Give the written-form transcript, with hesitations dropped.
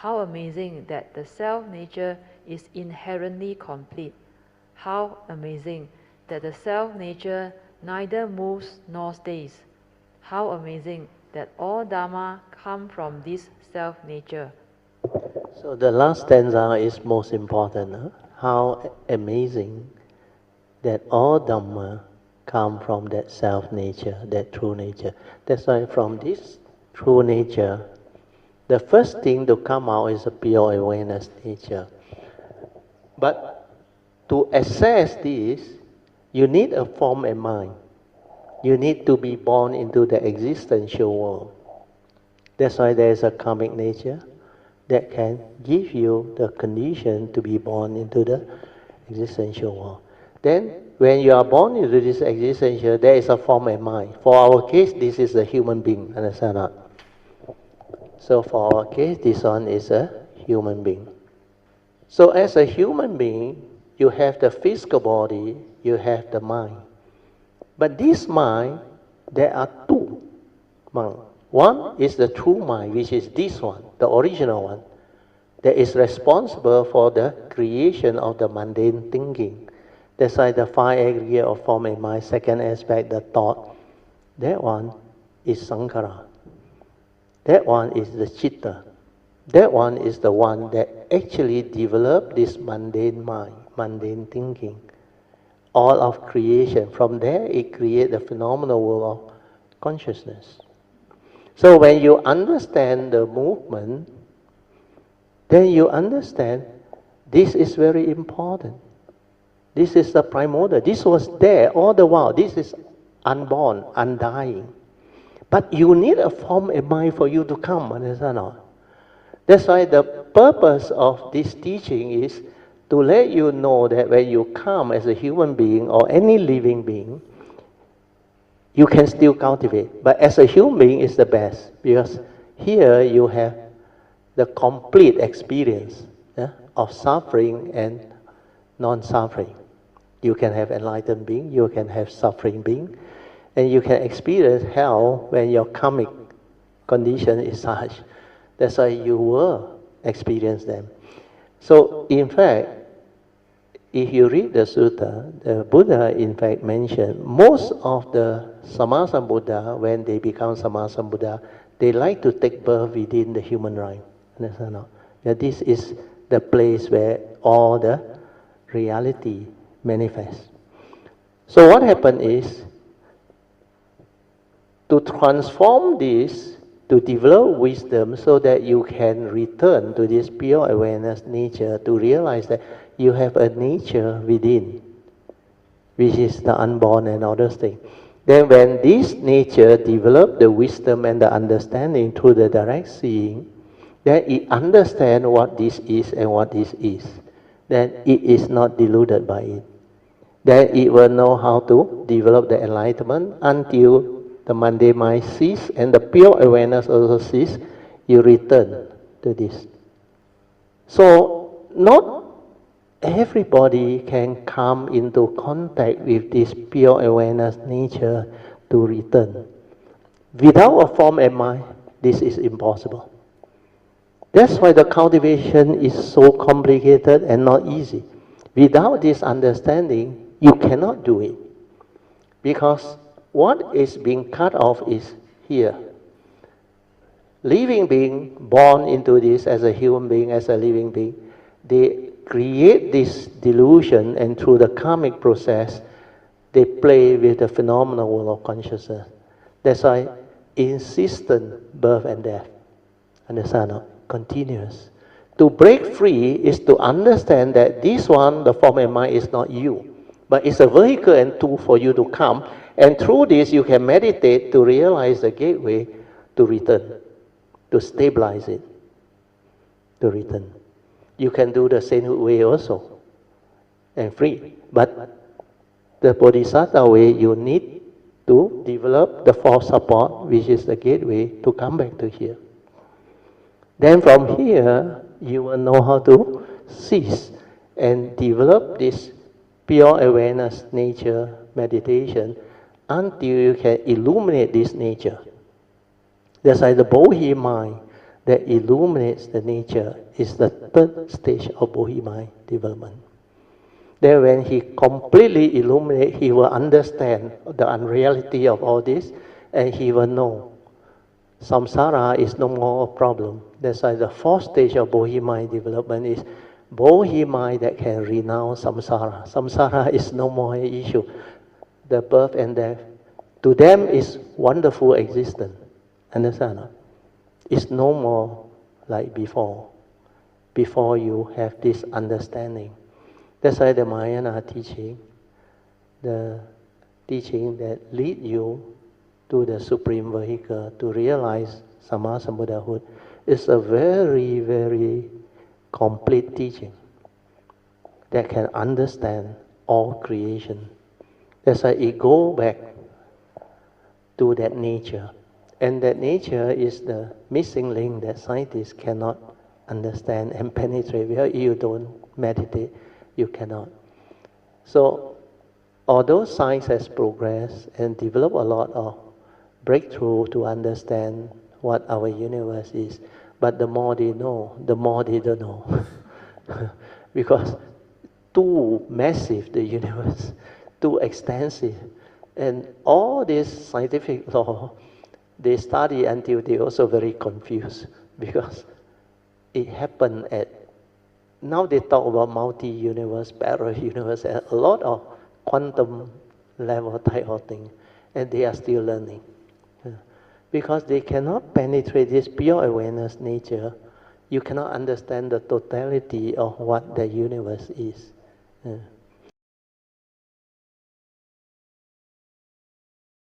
How amazing that the self-nature is inherently complete. How amazing that the self-nature neither moves nor stays. How amazing that all Dharma come from this self-nature. So the last stanza is most important. Huh? How amazing that all Dhamma come from that self-nature, that true nature. That's why from this true nature, the first thing to come out is a pure awareness nature. But to access this, you need a form and mind. You need to be born into the existential world. That's why there is a karmic nature that can give you the condition to be born into the existential world. Then, when you are born into this existential, there is a form and mind. For our case, this is a human being, understand not? So for our case, this one is a human being. So as a human being, you have the physical body, you have the mind. But this mind, there are two minds. One is the true mind, which is this one, the original one, that is responsible for the creation of the mundane thinking. That's why the five aggregate of form and mind, second aspect, the thought, that one is Sankhara. That one is the Chitta. That one is the one that actually developed this mundane mind, mundane thinking. All of creation. From there, it creates the phenomenal world of consciousness. So when you understand the movement, then you understand this is very important. This is the primordial. This was there all the while. This is unborn, undying. But you need a form and mind for you to come, understand or not? That's why the purpose of this teaching is to let you know that when you come as a human being or any living being, you can still cultivate. But as a human being, it's the best, because here you have the complete experience of suffering and non-suffering. You can have enlightened being, you can have suffering being, and you can experience hell when your karmic condition is such. That's why you will experience them. So, in fact, if you read the Sutra, the Buddha in fact mentioned most of the Sammasambuddha, when they become Sammasambuddha, they like to take birth within the human realm. Understand or not? That this is the place where all the reality manifests. So what happened is, to transform this, to develop wisdom so that you can return to this pure awareness nature, to realize that you have a nature within, which is the unborn and other things. Then when this nature develops the wisdom and the understanding through the direct seeing, then it understands what this is and what this is. Then it is not deluded by it. Then it will know how to develop the enlightenment until the mundane mind ceases and the pure awareness also ceases. You return to this. So not everybody can come into contact with this pure awareness nature to return. Without a form and mind, this is impossible. That's why the cultivation is so complicated and not easy. Without this understanding, you cannot do it. Because what is being cut off is here. Living being born into this as a human being, as a living being, they create this delusion, and through the karmic process, they play with the phenomenal world of consciousness. That's why insistent birth and death, understand? No? Continuous. To break free is to understand that this one, the form and mind, is not you, but it's a vehicle and tool for you to come, and through this you can meditate to realize the gateway to return, to stabilize it, to return. You can do the same way also, and free. But the Bodhisattva way, you need to develop the fourth support, which is the gateway to come back to here. Then from here, you will know how to cease and develop this pure awareness nature meditation until you can illuminate this nature. That's why the Bodhi mind, that illuminates the nature is the third stage of Bodhi-mind development. Then when he completely illuminates, he will understand the unreality of all this, and he will know samsara is no more a problem. That's why the fourth stage of Bodhi-mind development is Bodhi-mind that can renounce samsara. Samsara is no more an issue. The birth and death, to them is wonderful existence. Understand? It's no more like before. Before you have this understanding. That's why the Mahayana teaching, the teaching that lead you to the supreme vehicle to realize Sammasambuddhahood is a very, very complete teaching that can understand all creation. That's why it goes back to that nature. And that nature is the missing link that scientists cannot understand and penetrate. Without you don't meditate, you cannot. So, although science has progressed and developed a lot of breakthrough to understand what our universe is, but the more they know, the more they don't know. Because too massive the universe, too extensive. And all this scientific law, they study until they're also very confused because it happened at, now they talk about multi-universe, parallel universe, and a lot of quantum level type of thing, and they are still learning. Because they cannot penetrate this pure awareness nature, you cannot understand the totality of what the universe is.